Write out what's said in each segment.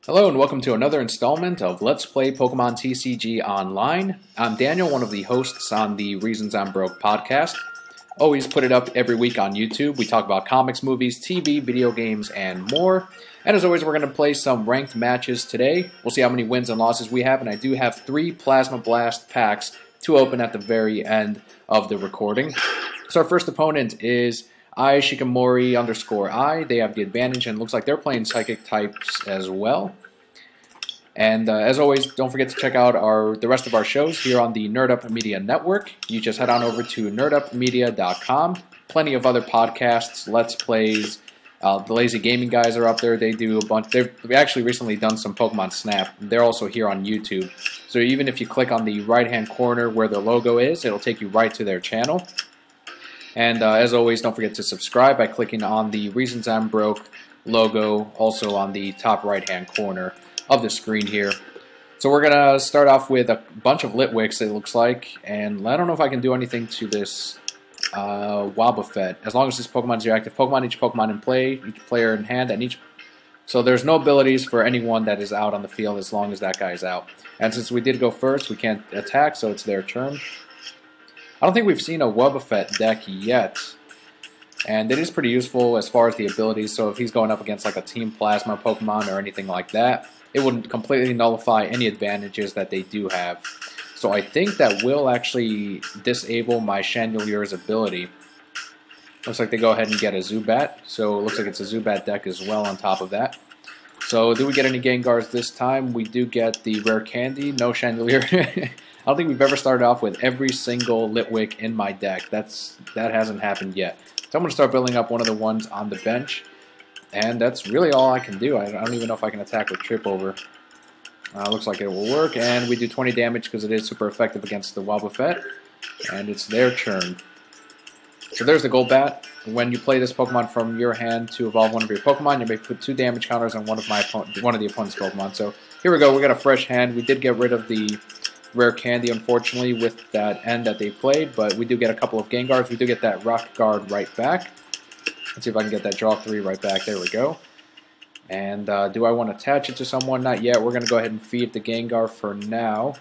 Hello and welcome to another installment of Let's Play Pokemon TCG Online. I'm Daniel, one of the hosts on the Reasons I'm Broke podcast. Always put it up every week on YouTube. We talk about comics, movies, TV, video games, and more. And as always, we're going to play some ranked matches today. We'll see how many wins and losses we have, and I do have 3 Plasma Blast packs to open at the very end of the recording. So our first opponent is Shikamori_I. They have the advantage, and it looks like they're playing Psychic types as well. And as always, don't forget to check out the rest of our shows here on the Nerd Up Media Network. You just head on over to nerdupmedia.com. Plenty of other podcasts, Let's Plays. The Lazy Gaming guys are up there. They do a bunch. They've actually recently done some Pokemon Snap. They're also here on YouTube. So even if you click on the right-hand corner where their logo is, it'll take you right to their channel. And as always, don't forget to subscribe by clicking on the Reasons I'm Broke logo, also on the top right-hand corner of the screen here. So we're going to start off with a bunch of Litwicks, it looks like. And I don't know if I can do anything to this Wobbuffet. As long as this Pokemon is your active Pokemon, each Pokemon in play, each player in hand, and each... So there's no abilities for anyone that is out on the field as long as that guy is out. And since we did go first, we can't attack, so it's their turn. I don't think we've seen a Wobbuffet deck yet, and it is pretty useful as far as the abilities, so if he's going up against like a Team Plasma Pokemon or anything like that, it wouldn't completely nullify any advantages that they do have. So I think that will actually disable my Chandelier's ability. Looks like they go ahead and get a Zubat, so it looks like it's a Zubat deck as well on top of that. So do we get any Gengars this time? We do get the Rare Candy, no Chandelier. I don't think we've ever started off with every single Litwick in my deck. That hasn't happened yet. So I'm going to start building up one of the ones on the bench. And that's really all I can do. I don't even know if I can attack with Trip Over. Looks like it will work. And we do 20 damage because it is super effective against the Wobbuffet. And it's their turn. So there's the Golbat. When you play this Pokemon from your hand to evolve one of your Pokemon, you may put 2 damage counters on one of the opponent's Pokemon. So here we go. We got a fresh hand. We did get rid of the Rare Candy, unfortunately, with that end that they played, but we do get a couple of Gengars. We do get that Rock Guard right back. Let's see if I can get that Draw 3 right back. There we go. And do I want to attach it to someone? Not yet. We're going to go ahead and feed the Gengar for now.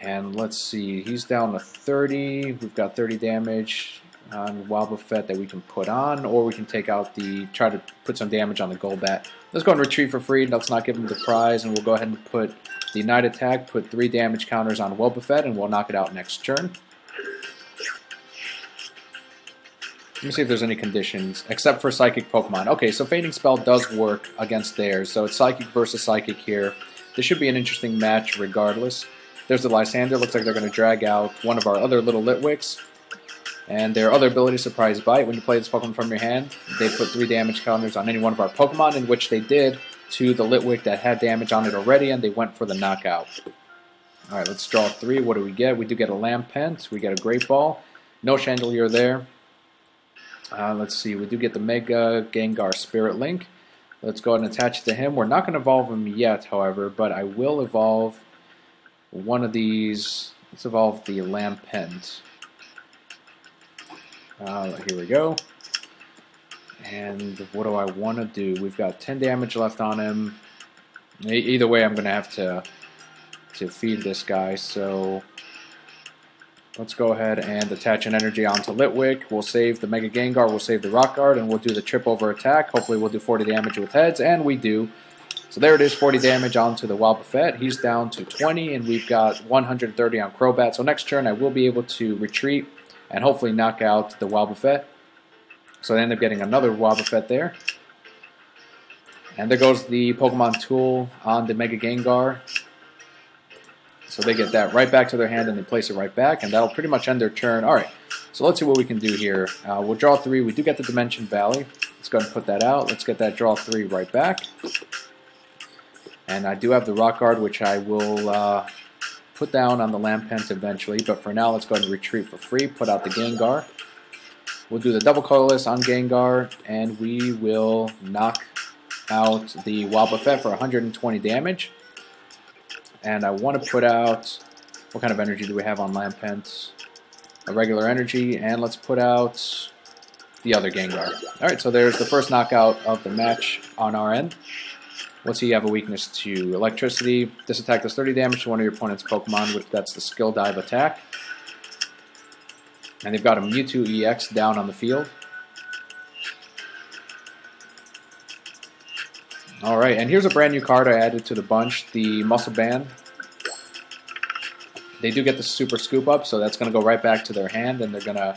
And let's see. He's down to 30. We've got 30 damage on Wobbuffet that we can put on, or we can take out try to put some damage on the Golbat. Let's go and retreat for free. Let's not give him the prize, and we'll go ahead and put the Night Attack, put 3 damage counters on Wobbuffet, and we'll knock it out next turn. Let me see if there's any conditions, except for Psychic Pokemon. Okay, so Fainting Spell does work against theirs, so it's Psychic versus Psychic here. This should be an interesting match regardless. There's the Lysander. Looks like they're going to drag out one of our other little Litwicks. And their other ability, Surprise Bite. When you play this Pokemon from your hand, they put 3 damage counters on any one of our Pokemon, in which they did to the Litwick that had damage on it already, and they went for the knockout. Alright, let's draw 3. What do we get? We do get a Lampent. We get a Great Ball. No Chandelier there. Let's see. We do get the Mega Gengar Spirit Link. Let's go ahead and attach it to him. We're not going to evolve him yet, however, but I will evolve one of these. Let's evolve the Lampent. Here we go. And what do I want to do? We've got 10 damage left on him. Either way, I'm going to have to feed this guy. So let's go ahead and attach an energy onto Litwick. We'll save the Mega Gengar. We'll save the Rock Guard, and we'll do the Trip Over attack. Hopefully we'll do 40 damage with heads, and we do. So there it is, 40 damage onto the Wobbuffet. He's down to 20, and we've got 130 on Crobat. So next turn I will be able to retreat and hopefully knock out the Wobbuffet. So I end up getting another Wobbuffet there. And there goes the Pokemon Tool on the Mega Gengar. So they get that right back to their hand and they place it right back. And that'll pretty much end their turn. Alright, so let's see what we can do here. We'll draw 3. We do get the Dimension Valley. Let's go ahead and put that out. Let's get that draw 3 right back. And I do have the Rock Guard, which I will put down on the Lampent eventually. But for now, let's go ahead and retreat for free. Put out the Gengar. We'll do the Double Colorless on Gengar, and we will knock out the Wobbuffet for 120 damage. And I want to put out, what kind of energy do we have on Lampent? A regular energy, and let's put out the other Gengar. Alright, so there's the first knockout of the match on our end. What's he have a weakness to? Electricity. This attack does 30 damage to one of your opponent's Pokemon, which that's the skill dive attack. And they've got a Mewtwo EX down on the field. Alright, and here's a brand new card I added to the bunch, the Muscle Band. They do get the Super Scoop Up, so that's going to go right back to their hand, and they're going to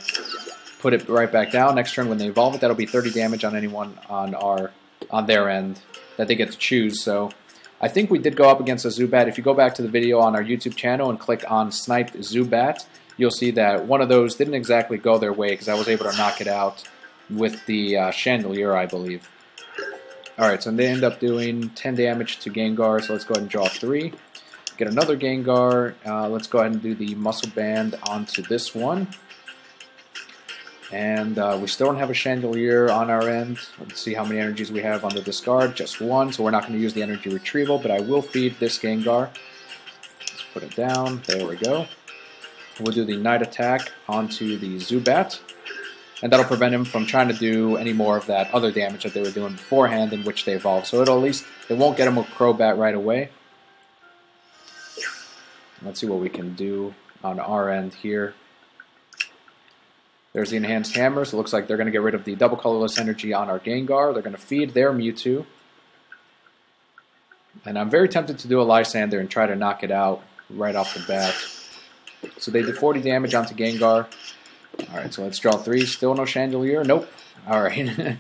put it right back down. Next turn when they evolve it, that'll be 30 damage on anyone on their end that they get to choose. So I think we did go up against a Zubat. If you go back to the video on our YouTube channel and click on Sniped Zubat, you'll see that one of those didn't exactly go their way because I was able to knock it out with the Chandelier, I believe. Alright, so they end up doing 10 damage to Gengar, so let's go ahead and draw 3. Get another Gengar. Let's go ahead and do the Muscle Band onto this one. And we still don't have a Chandelier on our end. Let's see how many energies we have on the discard. Just 1, so we're not going to use the energy retrieval, but I will feed this Gengar. Let's put it down. There we go. We'll do the Night Attack onto the Zubat. And that'll prevent him from trying to do any more of that other damage that they were doing beforehand in which they evolved. So it'll at least, it won't get him with Crobat right away. Let's see what we can do on our end here. There's the Enhanced Hammer, so it looks like they're going to get rid of the double colorless energy on our Gengar. They're going to feed their Mewtwo. And I'm very tempted to do a Lysander and try to knock it out right off the bat. So they did 40 damage onto Gengar. Alright, so let's draw 3. Still no Chandelier? Nope. Alright.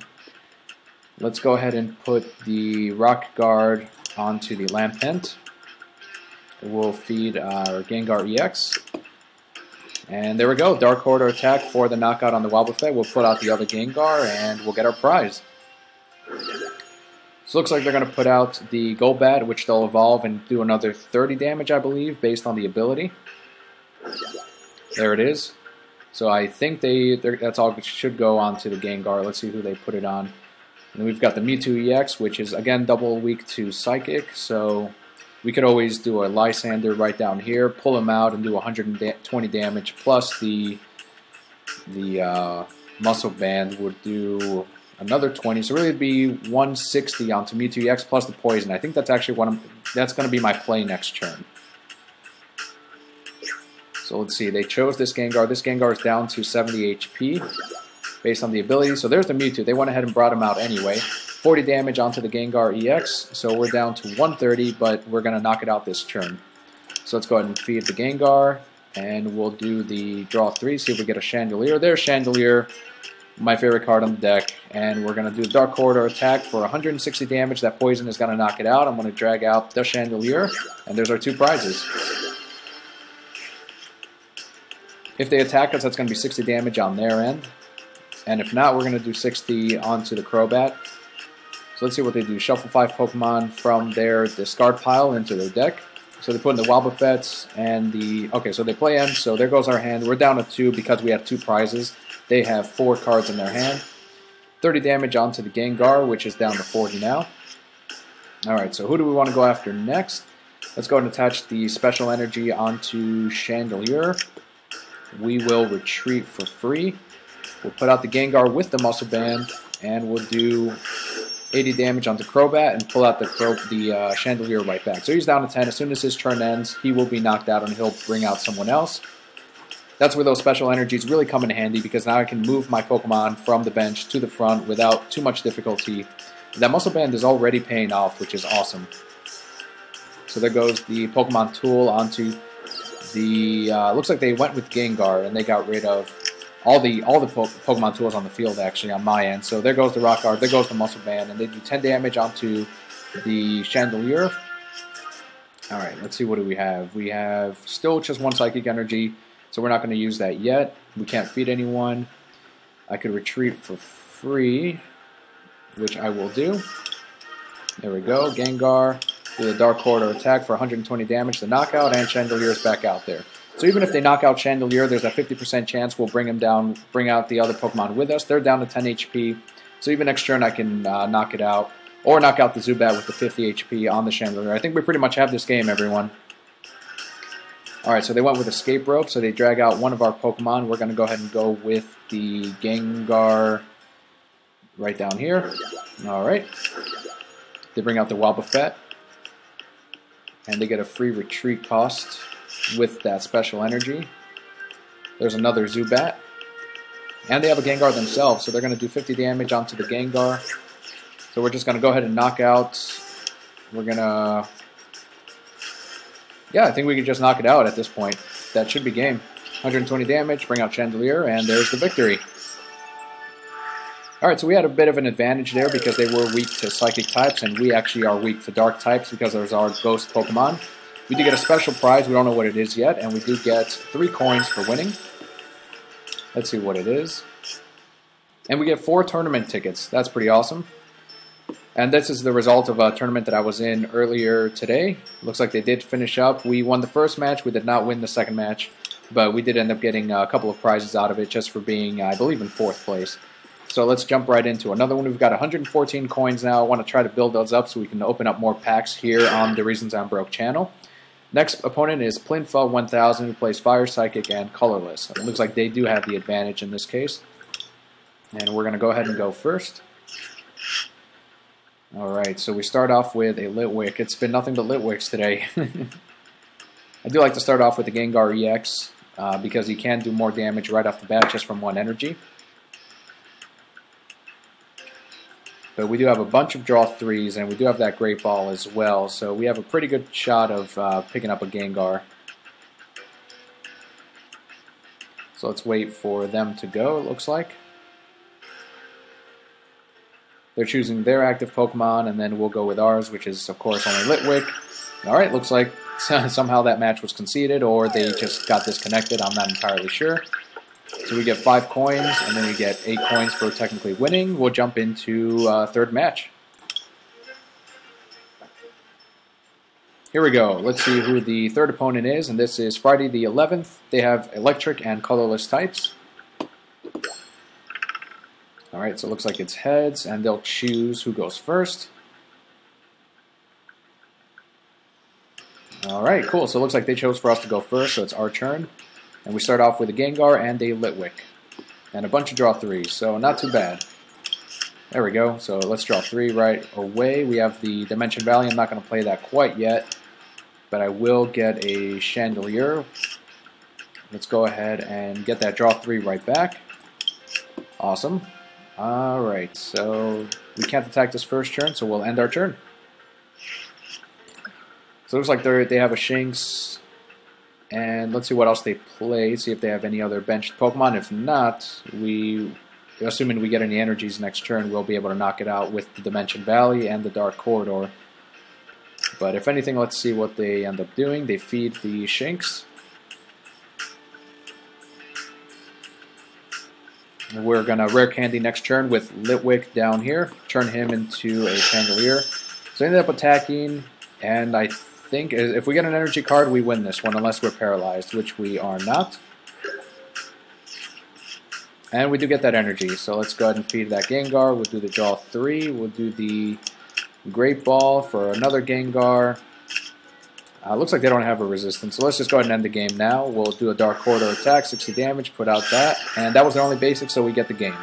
Let's go ahead and put the Rock Guard onto the Lampent. We'll feed our Gengar EX. And there we go. Dark Order attack for the knockout on the Wobbuffet. We'll put out the other Gengar and we'll get our prize. So it looks like they're going to put out the Golbat, which they'll evolve and do another 30 damage, I believe, based on the ability. There it is. So I think that's all should go on to the Gengar. Let's see who they put it on. And then we've got the Mewtwo EX, which is, again, double weak to Psychic. So we could always do a Lysander right down here, pull him out, and do 120 damage, plus the Muscle Band would do another 20. So really it'd be 160 onto Mewtwo EX plus the Poison. I think that's actually that's going to be my play next turn. So let's see, they chose this Gengar. This Gengar is down to 70 HP based on the ability. So there's the Mewtwo. They went ahead and brought him out anyway. 40 damage onto the Gengar EX. So we're down to 130, but we're going to knock it out this turn. So let's go ahead and feed the Gengar. And we'll do the draw 3, see if we get a Chandelier. There's Chandelier, my favorite card on the deck. And we're going to do a Dark Corridor attack for 160 damage. That Poison is going to knock it out. I'm going to drag out the Chandelier. And there's our 2 prizes. If they attack us, that's going to be 60 damage on their end. And if not, we're going to do 60 onto the Crobat. So let's see what they do. Shuffle 5 Pokemon from their discard pile into their deck. So they put in the Wobbuffets and the... Okay, so they play in, so there goes our hand. We're down to 2 because we have 2 prizes. They have 4 cards in their hand. 30 damage onto the Gengar, which is down to 40 now. Alright, so who do we want to go after next? Let's go ahead and attach the Special Energy onto Chandelier. We will retreat for free. We'll put out the Gengar with the Muscle Band, and we'll do 80 damage onto Crobat and pull out the Chandelier right back. So he's down to 10. As soon as his turn ends, he will be knocked out and he'll bring out someone else. That's where those special energies really come in handy because now I can move my Pokemon from the bench to the front without too much difficulty. That Muscle Band is already paying off, which is awesome. So there goes the Pokemon Tool onto the... looks like they went with Gengar and they got rid of all the Pokemon tools on the field, actually, on my end. So there goes the Rock Guard, there goes the Muscle Band, and they do 10 damage onto the Chandelier. Alright, let's see, what do we have? We have still just 1 Psychic Energy, so we're not going to use that yet. We can't feed anyone. I could retreat for free, which I will do. There we go, Gengar. Do the Dark Corridor attack for 120 damage, the knockout, and Chandelier is back out there. So even if they knock out Chandelier, there's a 50% chance we'll bring him down, bring out the other Pokemon with us. They're down to 10 HP. So even next turn I can knock it out, or knock out the Zubat with the 50 HP on the Chandelier. I think we pretty much have this game, everyone. Alright, so they went with Escape Rope, so they drag out one of our Pokemon. We're going to go ahead and go with the Gengar right down here. Alright. They bring out the Wobbuffet, and they get a free retreat cost with that special energy. There's another Zubat, and they have a Gengar themselves, so they're going to do 50 damage onto the Gengar. So we're just going to go ahead and knock out. We're going to... Yeah, I think we can just knock it out at this point. That should be game. 120 damage, bring out Chandelier, and there's the victory. Alright, so we had a bit of an advantage there because they were weak to Psychic types, and we actually are weak to Dark types because there's our Ghost Pokemon. We do get a special prize, we don't know what it is yet, and we do get 3 coins for winning. Let's see what it is. And we get 4 tournament tickets. That's pretty awesome. And this is the result of a tournament that I was in earlier today. Looks like they did finish up. We won the first match, we did not win the second match, but we did end up getting a couple of prizes out of it just for being, I believe, in 4th place. So let's jump right into another one. We've got 114 coins now. I want to try to build those up so we can open up more packs here on the Reasons I'm Broke channel. Next opponent is Plinfa 1000, who plays Fire, Psychic, and Colorless. It looks like they do have the advantage in this case. And we're going to go ahead and go first. Alright, so we start off with a Litwick. It's been nothing but Litwicks today. I do like to start off with the Gengar EX because he can do more damage right off the bat just from 1 energy. But we do have a bunch of draw 3s, and we do have that Great Ball as well, so we have a pretty good shot of picking up a Gengar. So let's wait for them to go, it looks like. They're choosing their active Pokemon, and then we'll go with ours, which is, of course, only Litwick. Alright, looks like somehow that match was conceded, or they just got disconnected, I'm not entirely sure. So we get 5 coins, and then we get 8 coins for technically winning. We'll jump into third match. Here we go. Let's see who the third opponent is, and this is Friday the 11th. They have electric and colorless types. Alright, so it looks like it's heads, and they'll choose who goes first. Alright, cool. So it looks like they chose for us to go first, so it's our turn. And we start off with a Gengar and a Litwick. And a bunch of draw 3s, so not too bad. There we go. So let's draw 3 right away. We have the Dimension Valley. I'm not going to play that quite yet, but I will get a Chandelier. Let's go ahead and get that draw 3 right back. Awesome. Alright, so we can't attack this first turn, so we'll end our turn. So it looks like they have a Shinx. And let's see what else they play, see if they have any other benched Pokemon. If not, assuming we get any energies next turn, we'll be able to knock it out with the Dimension Valley and the Dark Corridor. But if anything, let's see what they end up doing. They feed the Shinx. We're going to Rare Candy next turn with Litwick down here. Turn him into a Chandelier. So they ended up attacking, and I think if we get an energy card, we win this one, unless we're paralyzed, which we are not. And we do get that energy, so let's go ahead and feed that Gengar. We'll do the draw 3. We'll do the Great Ball for another Gengar. Looks like they don't have a resistance, so let's just go ahead and end the game now. We'll do a Dark Corridor attack, 60 damage, put out that, and that was their only basic, so we get the game.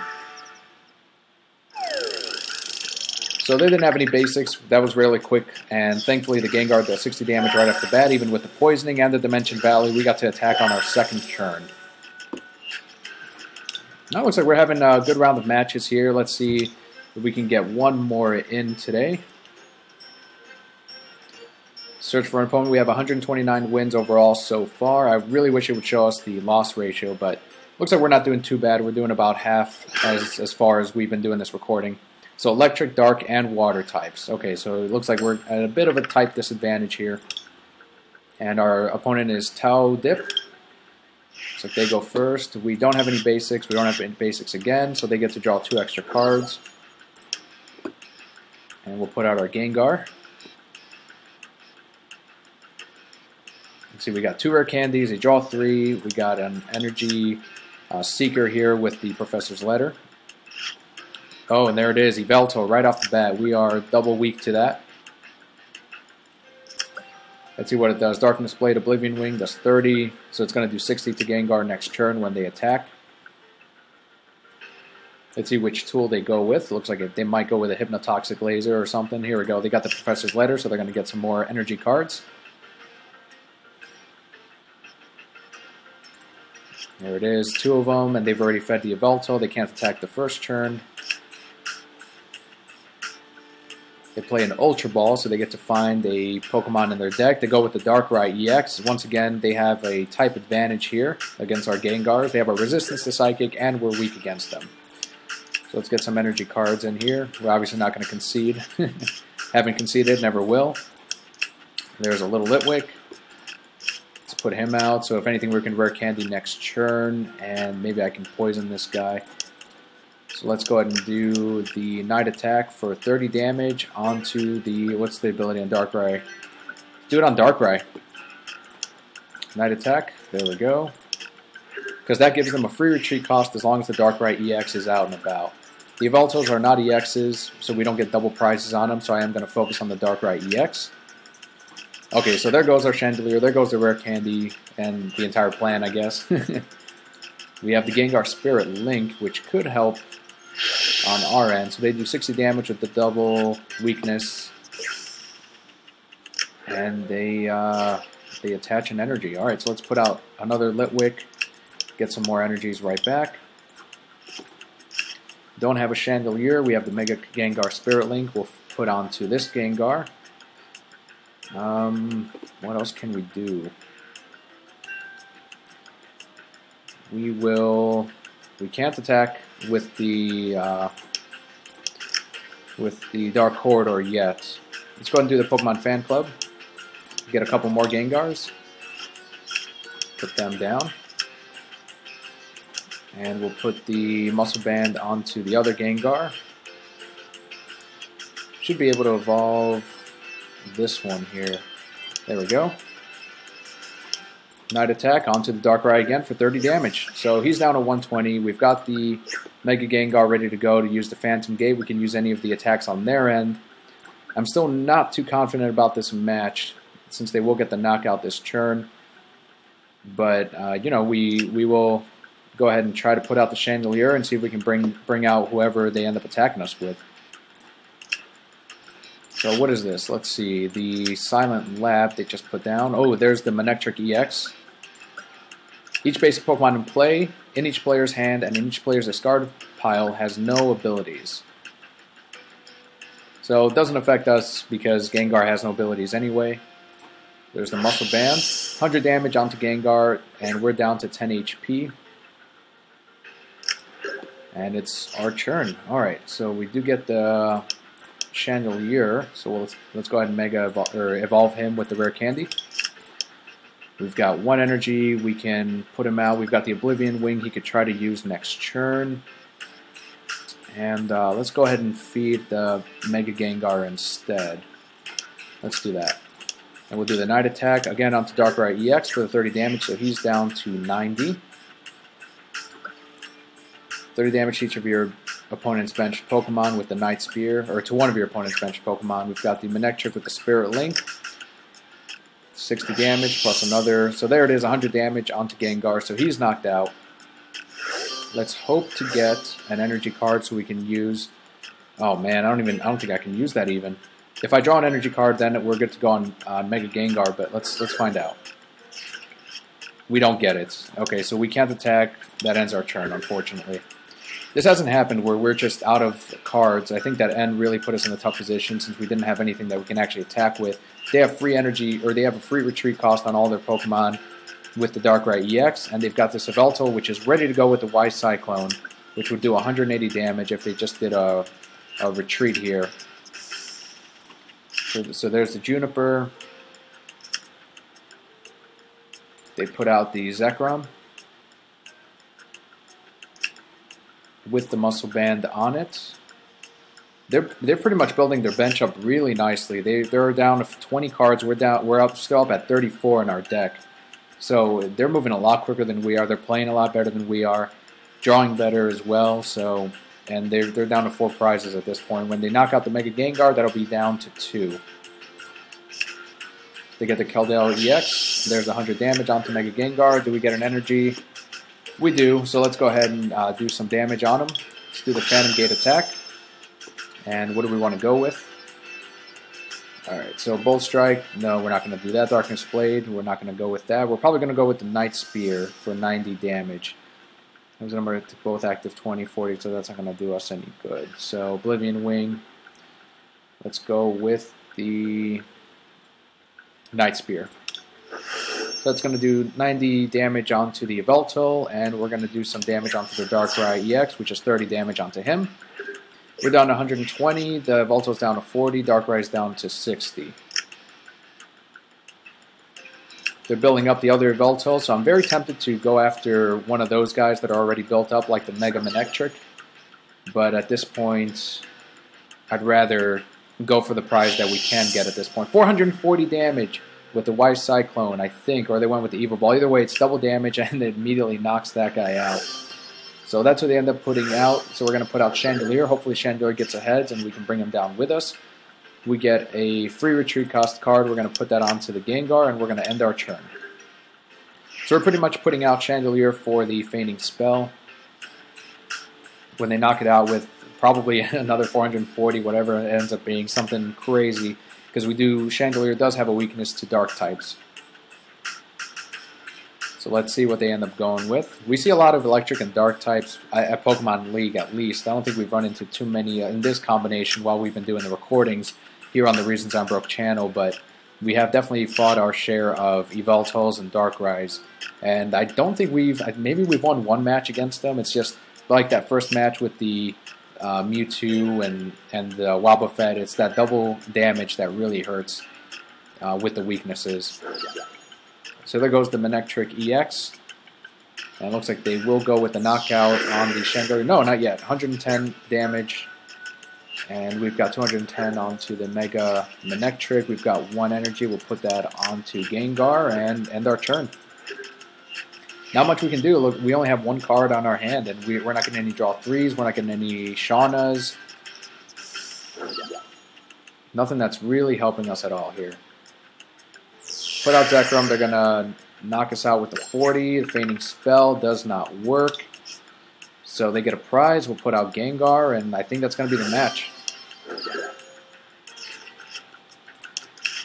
So they didn't have any basics. That was really quick, and thankfully the Gengar does 60 damage right off the bat, even with the poisoning and the Dimension Valley. We got to attack on our second turn. Now it looks like we're having a good round of matches here. Let's see if we can get one more in today. Search for an opponent. We have 129 wins overall so far. I really wish it would show us the loss ratio, but looks like we're not doing too bad. We're doing about half as far as we've been doing this recording. So electric, dark, and water types. Okay, so it looks like we're at a bit of a type disadvantage here. And our opponent is Tau Dip. So they go first. We don't have any basics. We don't have any basics again, so they get to draw 2 extra cards. And we'll put out our Gengar. Let's see, we got 2 rare candies, a draw 3. We got an energy seeker here with the Professor's Letter. Oh, and there it is, Yveltal right off the bat. We are double weak to that. Let's see what it does. Darkness Blade, Oblivion Wing does 30, so it's going to do 60 to Gengar next turn when they attack. Let's see which tool they go with. Looks like they might go with a Hypnotoxic Laser or something. Here we go. They got the Professor's Letter, so they're going to get some more energy cards. There it is, 2 of them, and they've already fed the Yveltal. They can't attack the first turn. They play an Ultra Ball, so they get to find a Pokemon in their deck. They go with the Darkrai EX. Once again, they have a type advantage here against our Gengars. They have a resistance to Psychic, and we're weak against them. So let's get some energy cards in here. We're obviously not going to concede. Haven't conceded, never will. There's a little Litwick. Let's put him out. So if anything, we can Rare Candy next turn, and maybe I can poison this guy. So let's go ahead and do the Night Attack for 30 damage onto the... What's the ability on Darkrai? Do it on Darkrai. Night Attack. There we go. Because that gives them a free retreat cost as long as the Darkrai EX is out and about. The Yveltals are not EXs, so we don't get double prizes on them, so I am going to focus on the Darkrai EX. Okay, so there goes our Chandelier, there goes the Rare Candy, and the entire plan, I guess. We have the Gengar Spirit Link, which could help on our end. So they do 60 damage with the double weakness, and they attach an energy. Alright, so let's put out another Litwick, get some more energies right back. Don't have a Chandelier. We have the Mega Gengar Spirit Link. We'll put onto this Gengar. What else can we do? We can't attack with the Dark Corridor yet. Let's go ahead and do the Pokemon Fan Club. Get a couple more Gengars. Put them down. And we'll put the Muscle Band onto the other Gengar. Should be able to evolve this one here. There we go. Night Attack onto the Darkrai again for 30 damage. So he's down to 120. We've got the Mega Gengar ready to go to use the Phantom Gate. We can use any of the attacks on their end. I'm still not too confident about this match, since they will get the knockout this turn. But, you know, we will go ahead and try to put out the Chandelier and see if we can bring out whoever they end up attacking us with. So what is this? Let's see. The Silent Lab they just put down. Oh, there's the Manectric EX. Each basic Pokemon in play, in each player's hand, and in each player's discard pile has no abilities. So it doesn't affect us because Gengar has no abilities anyway. There's the Muscle Band. 100 damage onto Gengar, and we're down to 10 HP. And it's our turn. Alright, so we do get the Chandelier, so let's go ahead and evolve him with the Rare Candy. We've got 1 energy, we can put him out. We've got the Oblivion Wing he could try to use next turn. And let's go ahead and feed the Mega Gengar instead. Let's do that. And we'll do the Night Attack again onto Darkrai EX for the 30 damage, so he's down to 90. 30 damage to each of your opponent's bench Pokemon with the Night Spear, or to one of your opponent's bench Pokemon. We've got the Manectric with the Spirit Link. 60 damage plus another. So there it is, 100 damage onto Gengar, so he's knocked out. Let's hope to get an energy card so we can use... Oh man, I don't think I can use that even. If I draw an energy card, then we're good to go on Mega Gengar, but let's find out. We don't get it. Okay, so we can't attack. That ends our turn, unfortunately. This hasn't happened where we're just out of cards. I think that end really put us in a tough position since we didn't have anything that we can actually attack with. They have free energy, or they have a free retreat cost on all their Pokemon with the Darkrai EX, and they've got this Yveltal, which is ready to go with the Y Cyclone, which would do 180 damage if they just did a retreat here. So there's the Juniper. They put out the Zekrom with the Muscle Band on it. They're pretty much building their bench up really nicely. They're down to 20 cards. We're still up at 34 in our deck. So they're moving a lot quicker than we are. They're playing a lot better than we are, drawing better as well. So and they're down to 4 prizes at this point. When they knock out the Mega Gengar, that'll be down to 2. They get the Keldale EX. There's 100 damage onto Mega Gengar. Do we get an energy? We do. So let's go ahead and do some damage on him. Let's do the Phantom Gate attack. And what do we want to go with? Alright, so Bolt Strike, no, we're not going to do that. Darkness Blade, we're not going to go with that. We're probably going to go with the Night Spear for 90 damage. Those number to both active 20, 40, so that's not going to do us any good. So Oblivion Wing, let's go with the Night Spear. So that's going to do 90 damage onto the Yveltal, and we're going to do some damage onto the Darkrai EX, which is 30 damage onto him. We're down to 120, the Yveltal's down to 40, Darkrai's down to 60. They're building up the other Yveltal, so I'm very tempted to go after one of those guys that are already built up, like the Mega Manectric. But at this point, I'd rather go for the prize that we can get at this point. 440 damage with the Wise Cyclone, I think, or they went with the Evil Ball. Either way, it's double damage, and it immediately knocks that guy out. So that's what they end up putting out. So we're going to put out Chandelier. Hopefully Chandelier gets ahead and we can bring him down with us. We get a free retreat cost card. We're going to put that onto the Gengar and we're going to end our turn. So we're pretty much putting out Chandelier for the Feigning Spell. When they knock it out with probably another 440, whatever it ends up being, something crazy. Because Chandelier does have a weakness to Dark types. So let's see what they end up going with. We see a lot of electric and dark types at Pokemon League, at least. I don't think we've run into too many in this combination while we've been doing the recordings here on the Reasons I'm Broke channel, but we have definitely fought our share of Yveltals and Darkrai's. And I don't think maybe we've won one match against them. It's just like that first match with the Mewtwo and the Wobbuffet. It's that double damage that really hurts with the weaknesses. So there goes the Manectric EX. And it looks like they will go with the knockout on the Chandelier. No, not yet. 110 damage. And we've got 210 onto the Mega Manectric. We've got 1 energy. We'll put that onto Gengar and end our turn. Not much we can do. Look, we only have 1 card on our hand, and we're not getting any draw 3s. We're not getting any Shaunas. Nothing that's really helping us at all here. Put out Zekrom, they're going to knock us out with the 40. The Feigning Spell does not work. So they get a prize. We'll put out Gengar, and I think that's going to be the match.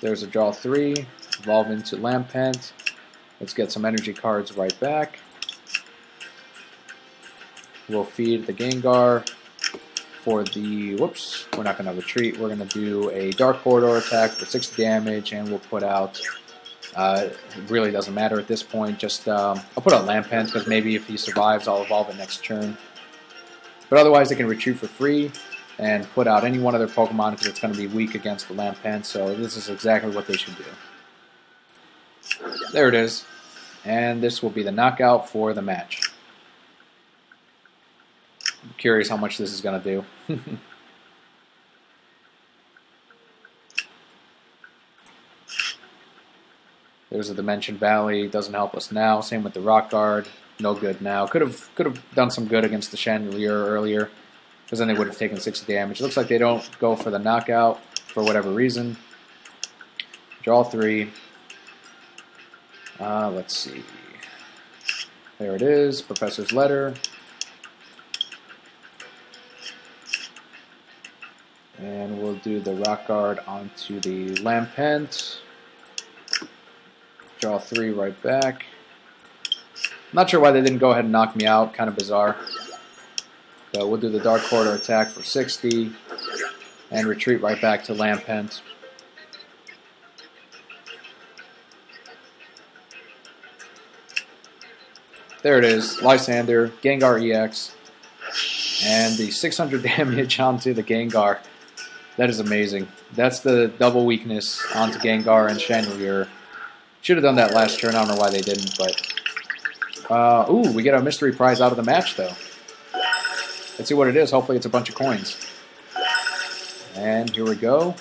There's a draw 3. Evolve into Lampent. Let's get some energy cards right back. We'll feed the Gengar for the... Whoops, we're not going to retreat. We're going to do a Dark Corridor attack for 60 damage, and we'll put out... it really doesn't matter at this point. Just I'll put out Lampent because maybe if he survives, I'll evolve it next turn. But otherwise, they can retreat for free and put out any one of their Pokemon because it's going to be weak against the Lampent. So this is exactly what they should do. There it is, and this will be the knockout for the match. I'm curious how much this is going to do. There's a Dimension Valley, doesn't help us now. Same with the Rock Guard, no good now. Could have done some good against the Chandelier earlier, because then they would have taken 60 damage. It looks like they don't go for the knockout for whatever reason. Draw 3. Let's see. There it is, Professor's Letter. And we'll do the Rock Guard onto the Lampent. Draw 3 right back. I'm not sure why they didn't go ahead and knock me out. Kind of bizarre. But we'll do the Dark Corridor attack for 60. And retreat right back to Lampent. There it is. Lysander, Gengar EX. And the 600 damage onto the Gengar. That is amazing. That's the double weakness onto Gengar and Chandelier. Should have done that last turn. I don't know why they didn't, but... ooh, we get a mystery prize out of the match, though. Let's see what it is. Hopefully it's a bunch of coins. And here we go.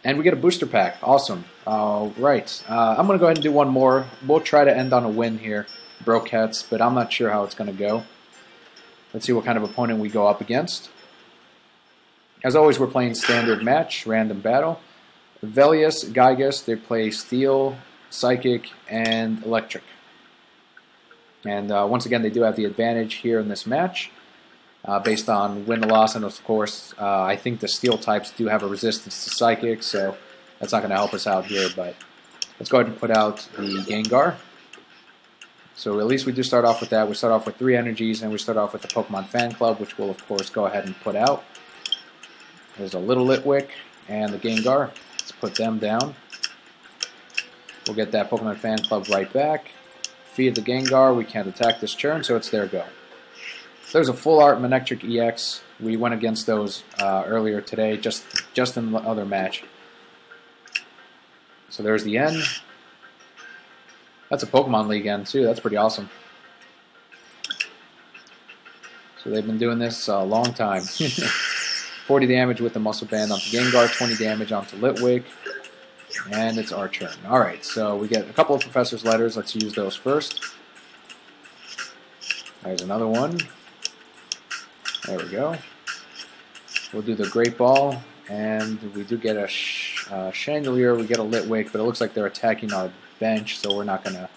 And we get a booster pack. Awesome. Right. I'm going to go ahead and do one more. We'll try to end on a win here, Brokettes, but I'm not sure how it's going to go. Let's see what kind of opponent we go up against. As always, we're playing standard match, random battle. Velius, Gygus, they play Steel, Psychic, and Electric. And once again, they do have the advantage here in this match. based on win or loss, and of course, I think the steel types do have a resistance to psychic, so that's not going to help us out here, but let's go ahead and put out the Gengar. So at least we do start off with that. We start off with 3 energies, and we start off with the Pokemon Fan Club, which we'll of course go ahead and put out. There's a little Litwick and the Gengar. Let's put them down. We'll get that Pokemon Fan Club right back. Feed the Gengar. We can't attack this turn, so it's their go. There's a full art Manectric EX. We went against those earlier today, just in the other match. So there's the end. That's a Pokemon League end too. That's pretty awesome. So they've been doing this a long time. 40 damage with the Muscle Band onto Gengar, 20 damage onto Litwick, and it's our turn. Alright, so we get a couple of Professor's Letters. Let's use those first. There's another one. There we go. We'll do the Great Ball, and we do get a Chandelier. We get a Litwick, but it looks like they're attacking our bench, so we're not going to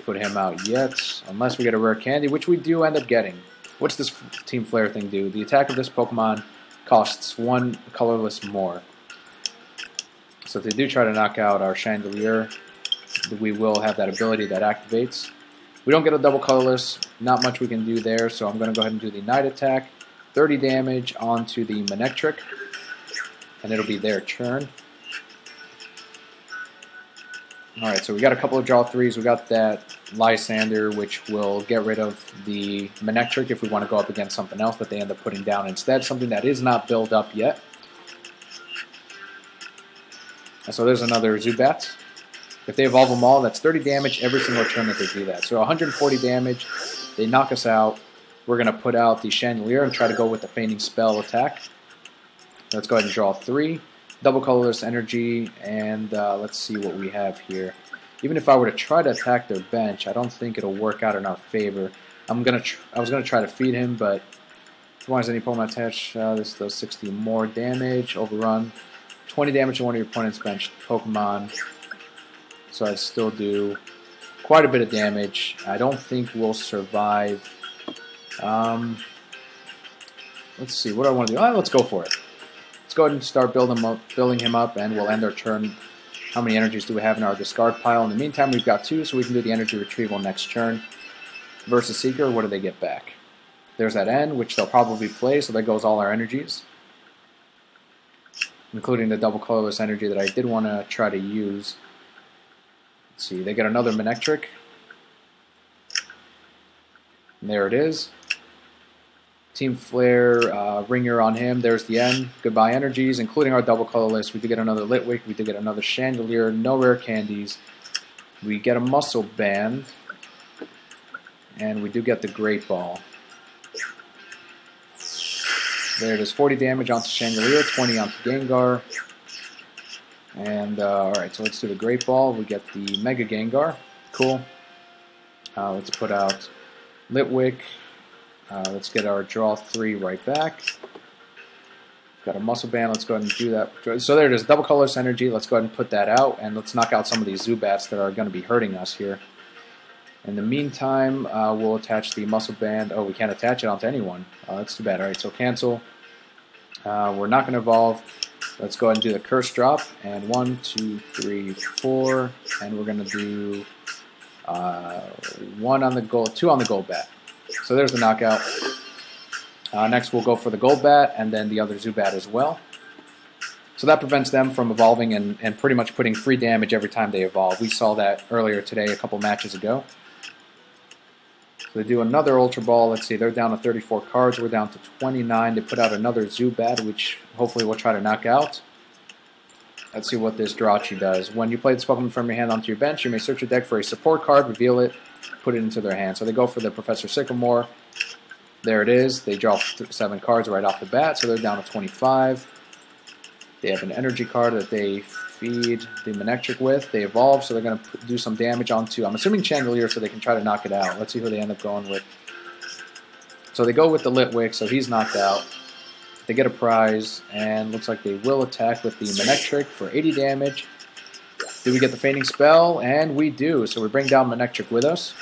put him out yet, unless we get a rare candy, which we do end up getting. What's this Team Flare thing do? The attack of this Pokemon costs 1 colorless more. So if they do try to knock out our Chandelier, we will have that ability that activates. We don't get a double colorless, not much we can do there, so I'm going to go ahead and do the Night Attack. 30 damage onto the Manectric, and it'll be their turn. Alright, so we got a couple of draw 3s. We got that Lysander, which will get rid of the Manectric if we want to go up against something else that they end up putting down instead, something that is not built up yet. And so there's another Zubat. If they evolve them all, that's 30 damage every single turn that they do that. So 140 damage, they knock us out. We're going to put out the Chandelier and try to go with the Feigning Spell attack. Let's go ahead and draw 3. Double colorless energy, and let's see what we have here. Even if I were to try to attack their bench, I don't think it'll work out in our favor. I was gonna try to feed him, but as long as any Pokemon attach, this does 60 more damage. Overrun, 20 damage to one of your opponent's bench Pokemon. So I'd still do quite a bit of damage. I don't think we'll survive. Let's see, what do I want to do? Let's go for it. Let's go ahead and start building him up, and we'll end our turn. How many energies do we have in our discard pile? In the meantime, we've got 2, so we can do the energy retrieval next turn. Versus Seeker, what do they get back? There's that end, which they'll probably play, so there goes all our energies. Including the double colorless energy that I did want to try to use. Let's see, they get another Manectric. And there it is. Team Flare, Ringer on him. There's the end. Goodbye energies, including our double colorless. We did get another Litwick. We did get another Chandelier. No rare candies. We get a Muscle Band. And we do get the Great Ball. There it is. 40 damage onto Chandelier. 20 onto Gengar. And, alright, so let's do the Great Ball. We get the Mega Gengar. Cool. Let's put out Litwick. Let's get our draw 3 right back. Got a Muscle Band. Let's go ahead and do that. So there it is. Double colorless energy. Let's go ahead and put that out. And let's knock out some of these Zubats that are going to be hurting us here. In the meantime, we'll attach the Muscle Band. Oh, we can't attach it onto anyone. That's too bad. Alright, so cancel. We're not going to evolve. Let's go ahead and do the Curse Drop. And 1, 2, 3, 4. And we're going to do 1 on the gold, 2 on the Golbat. So there's the knockout. Next we'll go for the Golbat and then the other Zubat as well. So that prevents them from evolving and pretty much putting free damage every time they evolve. We saw that earlier today, a couple matches ago. So they do another Ultra Ball. Let's see, they're down to 34 cards. We're down to 29. They put out another Zubat, which hopefully we'll try to knock out. Let's see what this Drachi does. When you play this Pokemon from your hand onto your bench, you may search your deck for a support card, reveal it, put it into their hand. So they go for the Professor Sycamore. There it is. They draw 7 cards right off the bat, so they're down to 25. They have an energy card that they feed the Manectric with. They evolve, so they're going to do some damage onto, I'm assuming Chandelier, so they can try to knock it out. Let's see who they end up going with. So they go with the Litwick, so he's knocked out. They get a prize, and looks like they will attack with the Manectric for 80 damage. Do we get the Feigning Spell? And we do. So we bring down Manectric with us.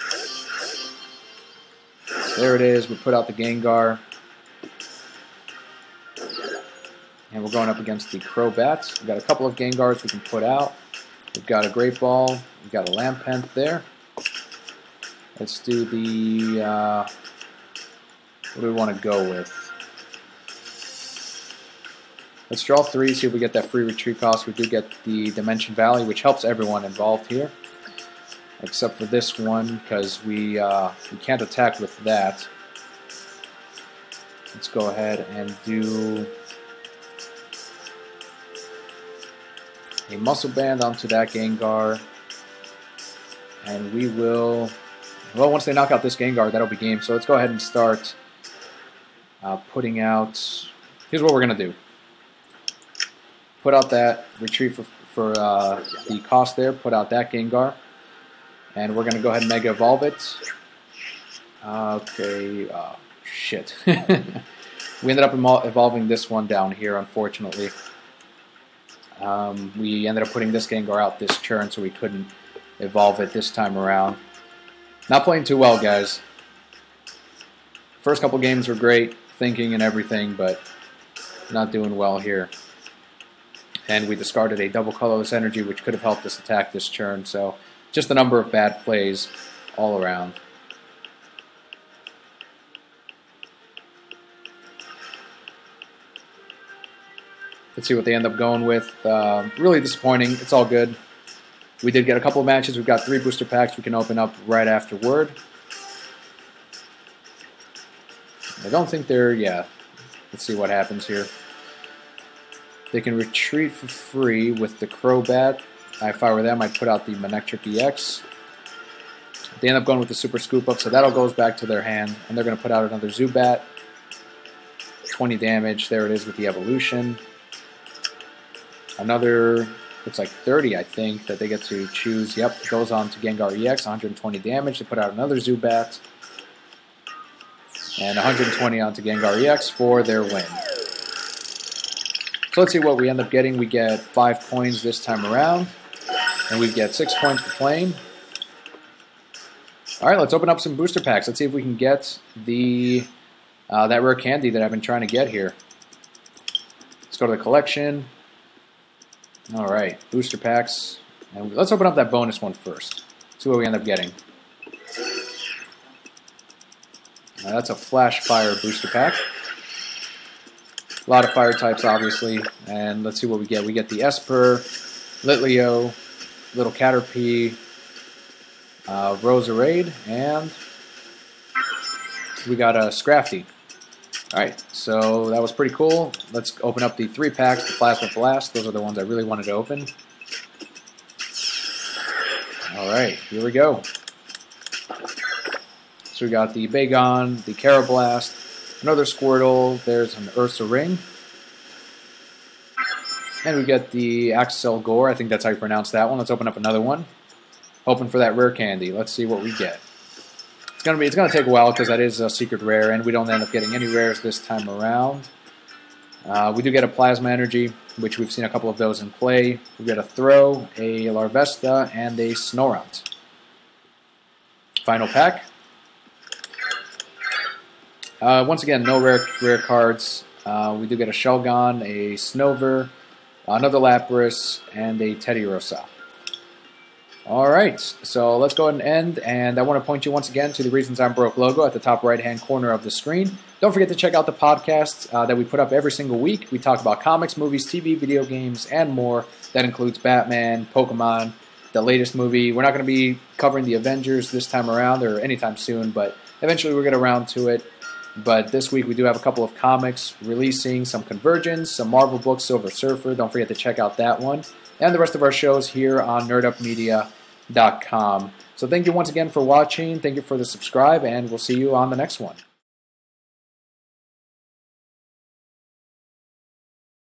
There it is. We put out the Gengar. And we're going up against the Crobats. We've got a couple of Gengars we can put out. We've got a Great Ball. We've got a Lampent there. Let's do the... what do we want to go with? Let's draw 3, see if we get that free retreat cost. We do get the Dimension Valley, which helps everyone involved here. Except for this one, because we can't attack with that. Let's go ahead and do a Muscle Band onto that Gengar. And we will... Well, once they knock out this Gengar, that'll be game. So let's go ahead and start putting out... Here's what we're going to do. Put out that retreat for the cost there. Put out that Gengar. And we're going to go ahead and Mega Evolve it. Okay. Shit. We ended up evolving this one down here, unfortunately. We ended up putting this Gengar out this turn, so we couldn't evolve it this time around. Not playing too well, guys. First couple games were great, thinking and everything, but not doing well here. And we discarded a double colorless energy, which could have helped us attack this turn, so just a number of bad plays all around. Let's see what they end up going with. Really disappointing. It's all good. We did get a couple of matches. We've got 3 booster packs we can open up right afterward. I don't think they're... Yeah. Let's see what happens here. They can retreat for free with the Crobat. If I were them, I'd put out the Manectric EX. They end up going with the Super Scoop Up, so that all goes back to their hand. And they're going to put out another Zubat. 20 damage. There it is with the evolution. Another... Looks like 30, I think, that they get to choose. Yep, it goes on to Gengar EX, 120 damage to put out another Zubat. And 120 onto Gengar EX for their win. So let's see what we end up getting. We get 5 coins this time around. And we get 6 coins for playing. Alright, let's open up some booster packs. Let's see if we can get the that rare candy that I've been trying to get here. Let's go to the collection. Alright, booster packs. And let's open up that bonus one first. See what we end up getting. That's a Flash Fire booster pack. A lot of fire types, obviously. And let's see what we get. We get the Esper, Litleo, Little Caterpie, Roserade, and we got a Scrafty. Alright, so that was pretty cool. Let's open up the 3 packs, the Plasma Blast. Those are the ones I really wanted to open. Alright, here we go. So we got the Bagon, the Carablast, another Squirtle, there's an Ursa Ring. And we get the Axel Gore, I think that's how you pronounce that one. Let's open up another one. Hoping for that rare candy. Let's see what we get. It's gonna take a while because that is a secret rare, and we don't end up getting any rares this time around. We do get a Plasma Energy, which we've seen a couple of those in play. We get a Throw, a Larvesta, and a Snorunt. Final pack. Once again, no rare cards. We do get a Shelgon, a Snover, another Lapras, and a Teddiursa. Alright, so let's go ahead and end, and I want to point you once again to the Reasons I'm Broke logo at the top right-hand corner of the screen. Don't forget to check out the podcasts that we put up every single week. We talk about comics, movies, TV, video games, and more. That includes Batman, Pokemon, the latest movie. We're not going to be covering the Avengers this time around, or anytime soon, but eventually we'll get around to it. But this week we do have a couple of comics releasing, some Convergence, some Marvel books, Silver Surfer. Don't forget to check out that one. And the rest of our shows here on nerdupmedia.com. So thank you once again for watching. Thank you for the subscribe, and we'll see you on the next one.